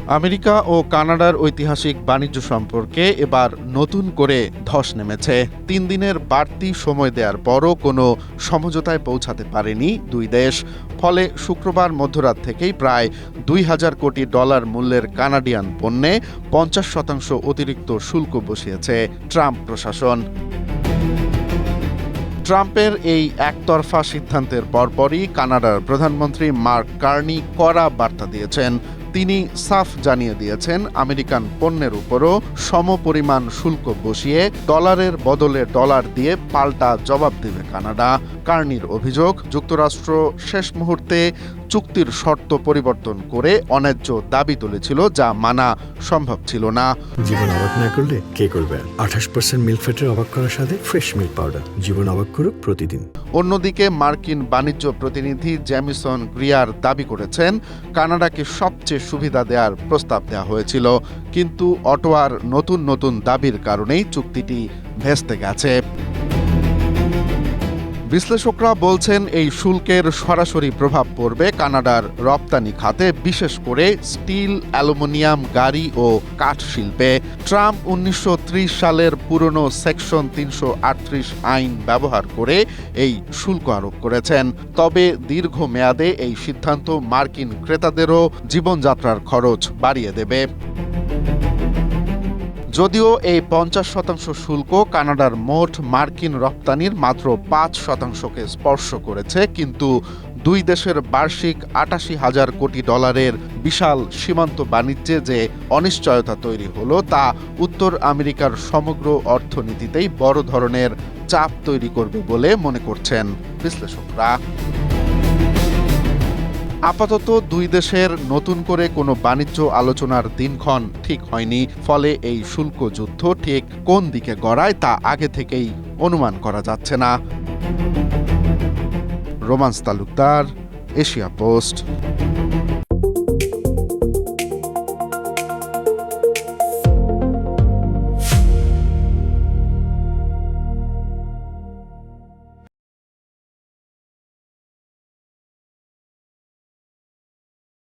America ও কানাডার ঐতিহাসিক বাণিজ্য সম্পর্কে এবার নতুন করে ধস নেমেছে। ৩ দিনের বাড়তি সময় দেওয়ার পরও কোনো সমঝোতায় পৌঁছাতে পারেনি দুই দেশ। ফলে শুক্রবার মধ্যরাত থেকেই প্রায় $২,০০০ কোটি মূল্যের কানাডিয়ান পণ্যে ৫০% অতিরিক্ত শুল্ক বসিয়েছে ট্রাম্প প্রশাসন। ট্রাম্পের এই একতরফা সিদ্ধান্তের পরপরই কানাডার প্রধানমন্ত্রী মার্ক কার্নি কড়া বার্তা দিয়েছেন। তিনি সাফ জানিয়ে দিয়েছেন, আমেরিকান পণ্যের উপরও সমপরিমাণ শুল্ক বসিয়ে ডলারের বদলে ডলার দিয়ে পাল্টা জবাব দেবে কানাডা। কার্নির অভিযোগ, যুক্তরাষ্ট্র শেষ মুহূর্তে চুক্তির শর্ত পরিবর্তন করে অন্যায্য দাবি তুলেছিল, যা মানা সম্ভব ছিল না। জীবন অবাক না করলে কে করবে? 28% মিল্ক ফ্যাটের অবাক করার সাথে ফ্রেশ মিল্ক পাউডার। জীবন অবাক করুক প্রতিদিন। অন্যদিকে মার্কিন বাণিজ্য প্রতিনিধি জ্যামিসন গ্রিয়ার দাবি করেছেন, কানাডাকে সবচেয়ে সুবিধা দেওয়ার প্রস্তাব দেওয়া হয়েছিল, কিন্তু অটোয়ার নতুন নতুন দাবির কারণেই চুক্তিটি ভেস্তে গেছে। বিশ্লেষকরা বলছেন, এই শুল্কের সরাসরি প্রভাব পড়বে কানাডার রপ্তানি খাতে, বিশেষ করে স্টিল, অ্যালুমিনিয়াম, গাড়ি ও কাঠ শিল্পে। ট্রাম্প ১৯৩০ সালের পুরনো সেকশন ৩৩৮ আইন ব্যবহার করে এই শুল্ক আরোপ করেছেন। তবে দীর্ঘমেয়াদে এই সিদ্ধান্ত মার্কিন ক্রেতাদেরও জীবনযাত্রার খরচ বাড়িয়ে দেবে। যদিও এই ৫০% শুল্ক কানাডার মোট মার্কিন রপ্তানির মাত্র ৫%কে স্পর্শ করেছে, কিন্তু দুই দেশের বার্ষিক $৮৮,০০০ কোটি বিশাল সীমান্ত বাণিজ্যে যে অনিশ্চয়তা তৈরি হলো, তা উত্তর আমেরিকার সমগ্র অর্থনীতিতেই বড় ধরনের চাপ তৈরি করবে বলে মনে করছেন বিশ্লেষকরা। আপাতত দুই দেশের নতুন করে কোনো বাণিজ্য আলোচনার দিনক্ষণ ঠিক হয়নি। ফলে এই শুল্ক যুদ্ধ ঠিক কোন দিকে গড়ায় তা আগে থেকেই অনুমান করা যাচ্ছে না। Romance Talukdar, Asia post.